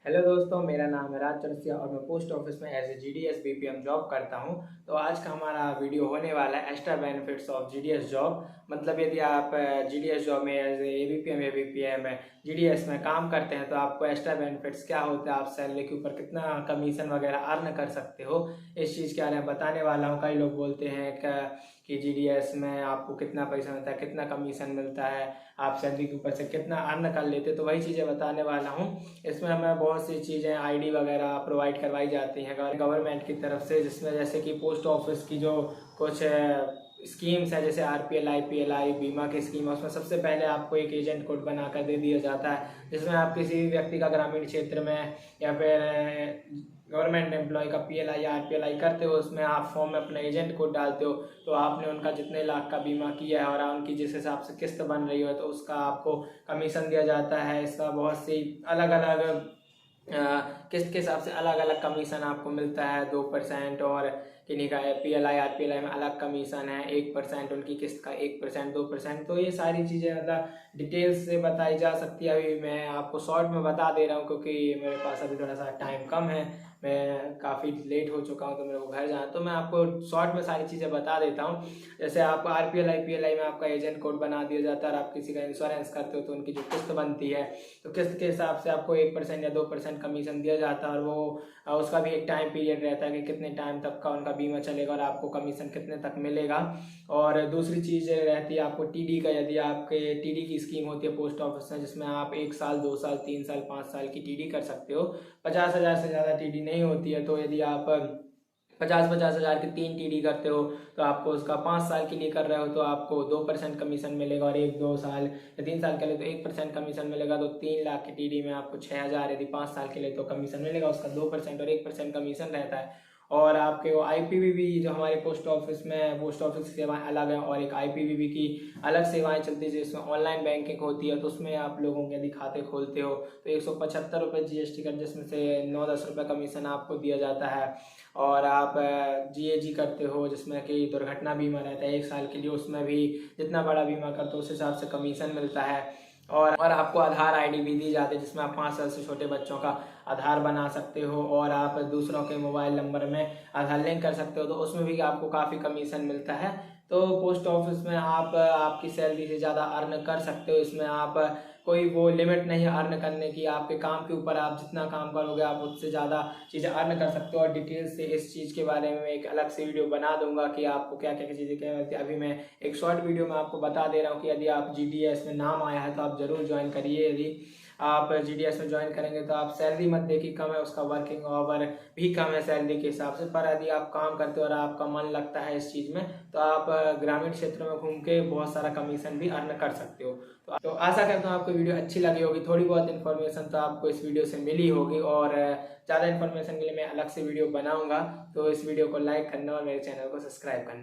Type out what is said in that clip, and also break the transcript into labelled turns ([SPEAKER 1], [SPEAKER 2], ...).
[SPEAKER 1] Hello दोस्तों, मेरा नाम है राज चरसिया और मैं पोस्ट ऑफिस में as a GDS BPM job करता हूं। तो आज का हमारा वीडियो होने वाला है extra benefits of GDS job. मतलब यदि आप GDS जॉब में as a ABPM ABPM GDS में काम करते हैं तो आपको एक्स्ट्रा बेनिफिट्स क्या होते हैं, आप सैलरी के ऊपर कितना कमीशन वगैरह अर्न कर सकते हो, इस चीज़ के बारे में बताने वाला हूँ। कई लोग बोलते हैं कि GDS में आपको कितना पैसा मिलता है, कितना कमीशन मिलता है, आप सैलरी के ऊपर से कितना अर्न कर लेते, तो वही चीज़ें बताने वाला हूँ। इसमें हमें बहुत सी चीज़ें ID वगैरह प्रोवाइड करवाई जाती हैं गवर्नमेंट की तरफ से, जिसमें जैसे कि पोस्ट ऑफिस की जो कुछ स्कीम्स है, जैसे RPLI PLI बीमा की स्कीम है, उसमें सबसे पहले आपको एक एजेंट कोड बना कर दे दिया जाता है, जिसमें आप किसी भी व्यक्ति का ग्रामीण क्षेत्र में या फिर गवर्नमेंट एम्प्लॉय का PLI या RPLI करते हो, उसमें आप फॉर्म में अपना एजेंट कोड डालते हो, तो आपने उनका जितने लाख का बीमा किया है और उनकी जिस हिसाब से किस्त बन रही हो तो उसका आपको कमीशन दिया जाता है। इसका बहुत सी अलग अलग किस्त के हिसाब से अलग अलग कमीशन आपको मिलता है। 2% और किन्हीं का PLI RPLI में अलग कमीशन है, 1% उनकी किस्त का, 1% 2%। तो ये सारी चीज़ें मतलब डिटेल्स से बताई जा सकती है। अभी मैं आपको शॉर्ट में बता दे रहा हूँ क्योंकि मेरे पास अभी थोड़ा सा टाइम कम है, मैं काफ़ी लेट हो चुका हूँ तो मेरे को घर जाना, तो मैं आपको शॉर्ट में सारी चीज़ें बता देता हूँ। जैसे आपको RPLI PLI में आपका एजेंट कोड बना दिया जाता है और आप किसी का इंश्योरेंस करते हो तो उनकी जो किस्त बनती है तो किस्त के हिसाब से आपको 1% या 2% कमीशन दिया जाता है, और वो उसका भी एक टाइम पीरियड रहता है कि कितने टाइम तक का उनका बीमा चलेगा और आपको कमीशन कितने तक मिलेगा। और दूसरी चीज़ रहती है आपको TD का, यदि आपके TD की स्कीम होती है पोस्ट ऑफिस में, जिसमें आप 1 साल 2 साल 3 साल 5 साल की TD कर सकते हो। 50,000 से ज़्यादा TD नहीं होती है, तो यदि आप 50,000 की 3 TD करते हो तो आपको उसका 5 साल के लिए कर रहे हो तो आपको 2% कमीशन मिलेगा, और 1 2 साल या 3 साल के लिए तो 1% कमीशन मिलेगा। तो 3 लाख की TD में आपको 6,000, यदि 5 साल के लिए तो कमीशन मिलेगा, उसका 2% और 1% कमीशन रहता है। और आपके वो IPVV जो हमारे पोस्ट ऑफिस की सेवाएं अलग हैं, और एक IPVV की अलग सेवाएं चलती है जिसमें ऑनलाइन बैंकिंग होती है। तो उसमें आप लोगों के यदि खाते खोलते हो तो 175 रुपये GST कट, जिसमें से 9-10 रुपये कमीशन आपको दिया जाता है। और आप GAG करते हो जिसमें कि दुर्घटना बीमा रहता है 1 साल के लिए, उसमें भी जितना बड़ा बीमा करते हो उस हिसाब से कमीशन मिलता है। और आपको आधार ID भी दी जाती है, जिसमें आप 5 साल से छोटे बच्चों का आधार बना सकते हो, और आप दूसरों के मोबाइल नंबर में आधार लिंक कर सकते हो, तो उसमें भी आपको काफ़ी कमीशन मिलता है। तो पोस्ट ऑफिस में आप आपकी सैलरी से ज़्यादा अर्न कर सकते हो। इसमें आप कोई वो लिमिट नहीं है अर्न करने की, आपके काम के ऊपर आप जितना काम करोगे आप उससे ज़्यादा चीज़ें अर्न कर सकते हो। और डिटेल्स से इस चीज़ के बारे में एक अलग से वीडियो बना दूंगा कि आपको क्या क्या चीज़ें क्या मिलती है। अभी मैं एक शॉर्ट वीडियो में आपको बता दे रहा हूँ कि यदि आप GDS में नाम आया है तो आप ज़रूर ज्वाइन करिए। यदि आप GDS में ज्वाइन करेंगे तो आप सैलरी मत देखिए कम है, उसका वर्किंग आवर भी कम है सैलरी के हिसाब से, पर यदि आप काम करते हो और आपका मन लगता है इस चीज़ में तो आप ग्रामीण क्षेत्रों में घूम के बहुत सारा कमीशन भी अर्न कर सकते हो। तो आशा करता हूँ आपको वीडियो अच्छी लगी होगी। थोड़ी बहुत इन्फॉर्मेशन तो आपको इस वीडियो से मिली होगी, और ज़्यादा इन्फॉर्मेशन के लिए मैं अलग से वीडियो बनाऊंगा। तो इस वीडियो को लाइक करना और मेरे चैनल को सब्सक्राइब करना।